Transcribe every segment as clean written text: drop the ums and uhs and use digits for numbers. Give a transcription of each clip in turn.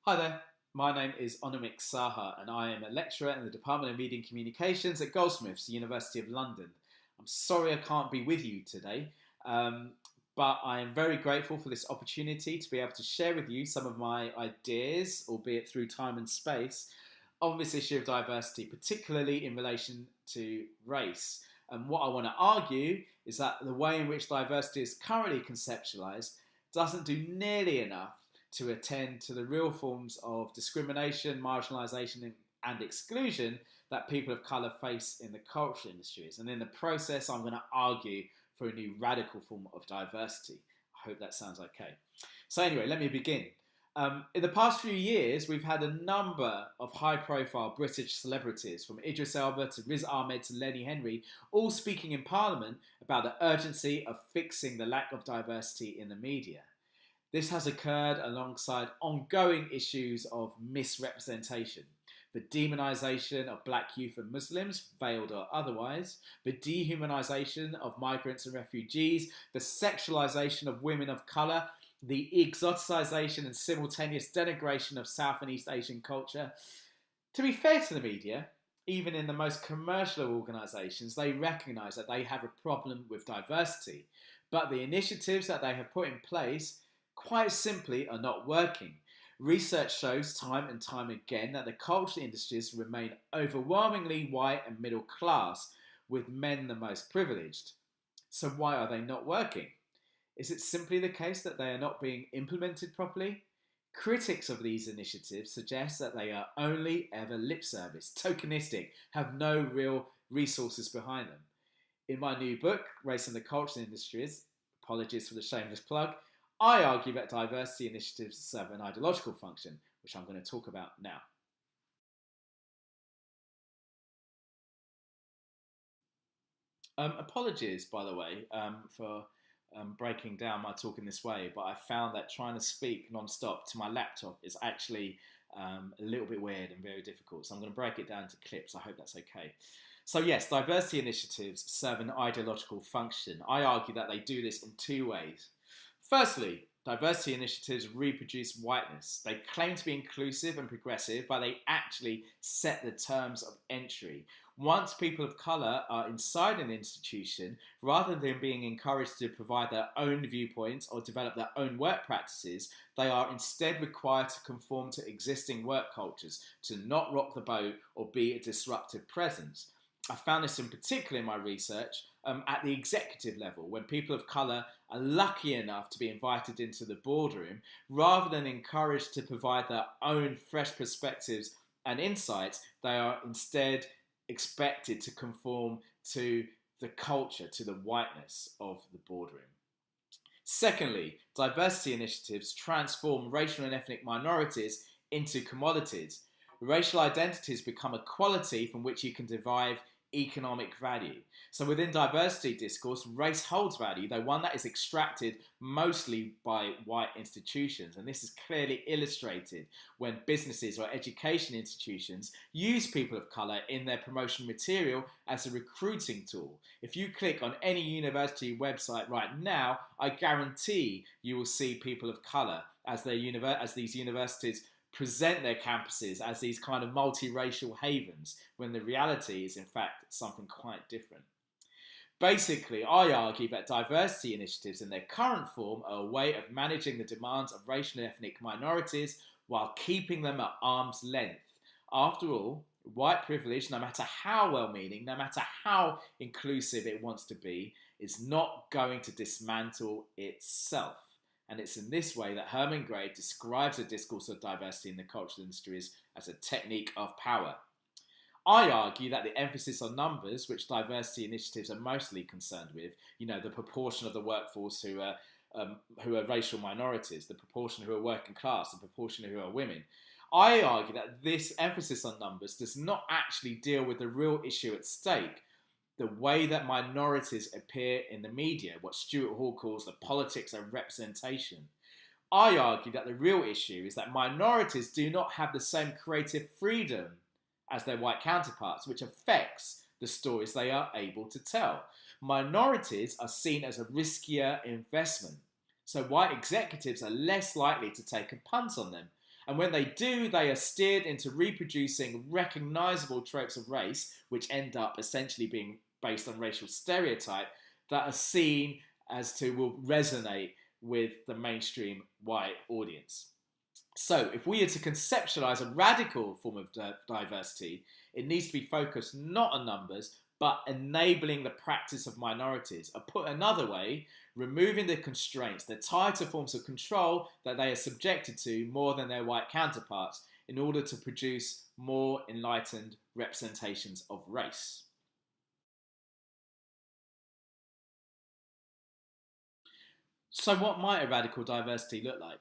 Hi there, my name is Anamik Saha and I am a lecturer in the Department of Media and Communications at Goldsmiths, University of London. I'm sorry I can't be with you today, but I am very grateful for this opportunity to be able to share with you some of my ideas, albeit through time and space, on this issue of diversity, particularly in relation to race. And what I want to argue is that the way in which diversity is currently conceptualised doesn't do nearly enough to attend to the real forms of discrimination, marginalisation, and exclusion that people of colour face in the cultural industries. And in the process, I'm going to argue for a new radical form of diversity. I hope that sounds okay. So anyway, let me begin. In the past few years, we've had a number of high-profile British celebrities, from Idris Elba to Riz Ahmed to Lenny Henry, all speaking in Parliament about the urgency of fixing the lack of diversity in the media. This has occurred alongside ongoing issues of misrepresentation, the demonisation of black youth and Muslims, veiled or otherwise, the dehumanisation of migrants and refugees, the sexualisation of women of colour, the exoticisation and simultaneous denigration of South and East Asian culture. To be fair to the media, even in the most commercial organisations, they recognise that they have a problem with diversity, but the initiatives that they have put in place quite simply are not working. Research shows time and time again that the cultural industries remain overwhelmingly white and middle class, with men the most privileged. So why are they not working? Is it simply the case that they are not being implemented properly? Critics of these initiatives suggest that they are only ever lip service, tokenistic, have no real resources behind them. In my new book, Race and the Cultural Industries, apologies for the shameless plug, I argue that diversity initiatives serve an ideological function, which I'm going to talk about now. Apologies, by the way, for breaking down my talk in this way, but I found that trying to speak non-stop to my laptop is actually a little bit weird and very difficult. So I'm going to break it down to clips. I hope that's okay. So yes, diversity initiatives serve an ideological function. I argue that they do this in two ways. Firstly, diversity initiatives reproduce whiteness. They claim to be inclusive and progressive, but they actually set the terms of entry. Once people of colour are inside an institution, rather than being encouraged to provide their own viewpoints or develop their own work practices, they are instead required to conform to existing work cultures, to not rock the boat or be a disruptive presence. I found this in particular in my research at the executive level, when people of colour are lucky enough to be invited into the boardroom, rather than encouraged to provide their own fresh perspectives and insights, they are instead expected to conform to the culture, to the whiteness of the boardroom. Secondly, diversity initiatives transform racial and ethnic minorities into commodities. Racial identities become a quality from which you can derive economic value. So within diversity discourse, race holds value, though one that is extracted mostly by white institutions. And this is clearly illustrated when businesses or education institutions use people of colour in their promotion material as a recruiting tool. If you click on any university website right now, I guarantee you will see people of colour as these universities present their campuses as these kind of multiracial havens, when the reality is in fact something quite different. Basically, I argue that diversity initiatives in their current form are a way of managing the demands of racial and ethnic minorities while keeping them at arm's length. After all, white privilege, no matter how well-meaning, no matter how inclusive it wants to be, is not going to dismantle itself. And it's in this way that Herman Gray describes the discourse of diversity in the cultural industries as a technique of power. I argue that the emphasis on numbers, which diversity initiatives are mostly concerned with, the proportion of the workforce who are racial minorities, the proportion who are working class, the proportion who are women. I argue that this emphasis on numbers does not actually deal with the real issue at stake, the way that minorities appear in the media, what Stuart Hall calls the politics of representation. I argue that the real issue is that minorities do not have the same creative freedom as their white counterparts, which affects the stories they are able to tell. Minorities are seen as a riskier investment, so white executives are less likely to take a punt on them. And when they do, they are steered into reproducing recognizable tropes of race, which end up essentially being based on racial stereotype that are seen as to will resonate with the mainstream white audience. So, if we are to conceptualize a radical form of diversity, it needs to be focused not on numbers, but enabling the practice of minorities. Or put another way, removing the constraints that tie to forms of control that they are subjected to more than their white counterparts in order to produce more enlightened representations of race. So, what might a radical diversity look like?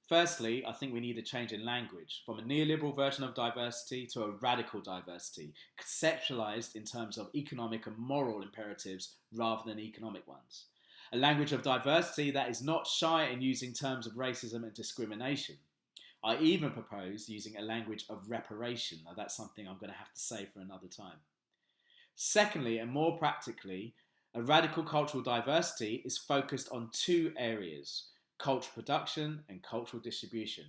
Firstly, I think we need a change in language from a neoliberal version of diversity to a radical diversity, conceptualized in terms of economic and moral imperatives rather than economic ones. A language of diversity that is not shy in using terms of racism and discrimination. I even propose using a language of reparation. Now, that's something I'm going to have to say for another time. Secondly, and more practically, a radical cultural diversity is focused on two areas: cultural production and cultural distribution.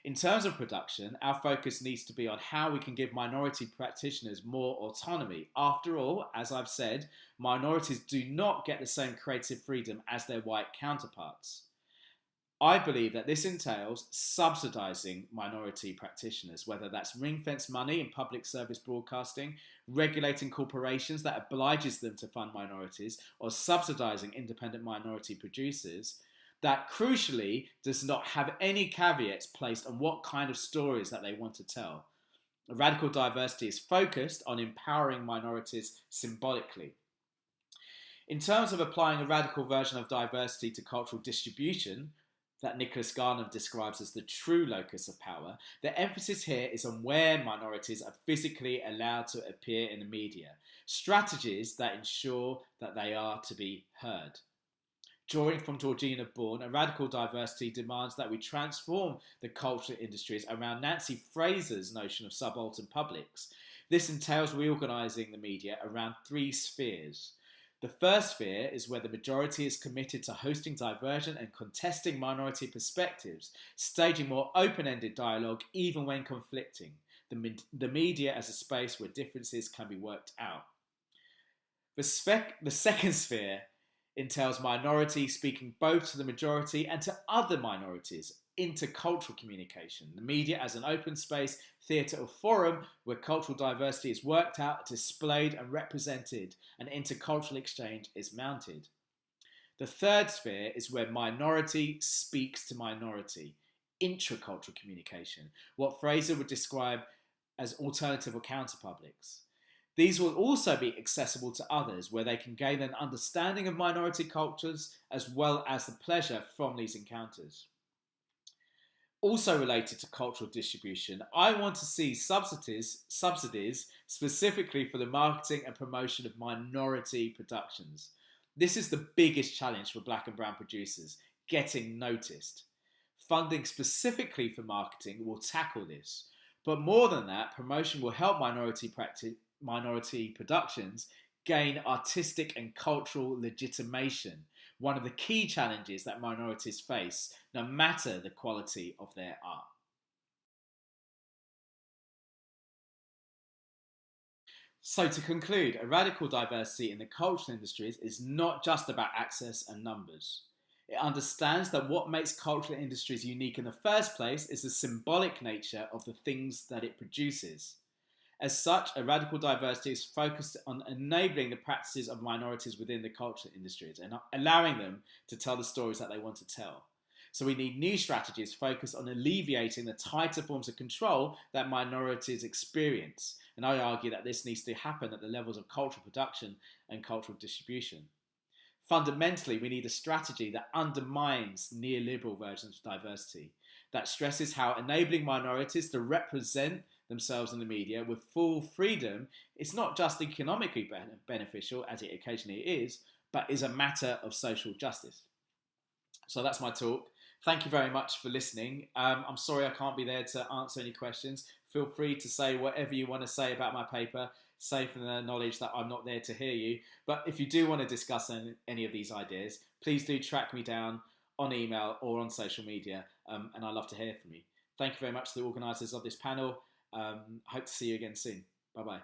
In terms of production, our focus needs to be on how we can give minority practitioners more autonomy. After all, as I've said, minorities do not get the same creative freedom as their white counterparts. I believe that this entails subsidising minority practitioners, whether that's ring-fence money in public service broadcasting, regulating corporations that obliges them to fund minorities, or subsidising independent minority producers, that crucially does not have any caveats placed on what kind of stories that they want to tell. Radical diversity is focused on empowering minorities symbolically. In terms of applying a radical version of diversity to cultural distribution, that Nicholas Garner describes as the true locus of power, the emphasis here is on where minorities are physically allowed to appear in the media, strategies that ensure that they are to be heard. Drawing from Georgina Bourne, a radical diversity demands that we transform the culture industries around Nancy Fraser's notion of subaltern publics. This entails reorganising the media around three spheres. The first sphere is where the majority is committed to hosting divergent and contesting minority perspectives, staging more open-ended dialogue even when conflicting. The media as a space where differences can be worked out. The second sphere entails minority speaking both to the majority and to other minorities, intercultural communication. The media as an open space, theatre or forum where cultural diversity is worked out, displayed and represented, and intercultural exchange is mounted. The third sphere is where minority speaks to minority, intracultural communication, what Fraser would describe as alternative or counterpublics. These will also be accessible to others, where they can gain an understanding of minority cultures as well as the pleasure from these encounters. Also related to cultural distribution, I want to see subsidies specifically for the marketing and promotion of minority productions. This is the biggest challenge for black and brown producers, getting noticed. Funding specifically for marketing will tackle this. But more than that, promotion will help minority productions gain artistic and cultural legitimation, one of the key challenges that minorities face, no matter the quality of their art. So to conclude, a radical diversity in the cultural industries is not just about access and numbers. It understands that what makes cultural industries unique in the first place is the symbolic nature of the things that it produces. As such, a radical diversity is focused on enabling the practices of minorities within the cultural industries and allowing them to tell the stories that they want to tell. So we need new strategies focused on alleviating the tighter forms of control that minorities experience. And I argue that this needs to happen at the levels of cultural production and cultural distribution. Fundamentally, we need a strategy that undermines neoliberal versions of diversity, that stresses how enabling minorities to represent themselves in the media with full freedom is not just economically beneficial, as it occasionally is, but is a matter of social justice. So that's my talk. Thank you very much for listening. I'm sorry I can't be there to answer any questions. Feel free to say whatever you want to say about my paper, safe in the knowledge that I'm not there to hear you. But if you do want to discuss any of these ideas, please do track me down on email or on social media, and I'd love to hear from you. Thank you very much to the organisers of this panel. Hope to see you again soon. Bye bye.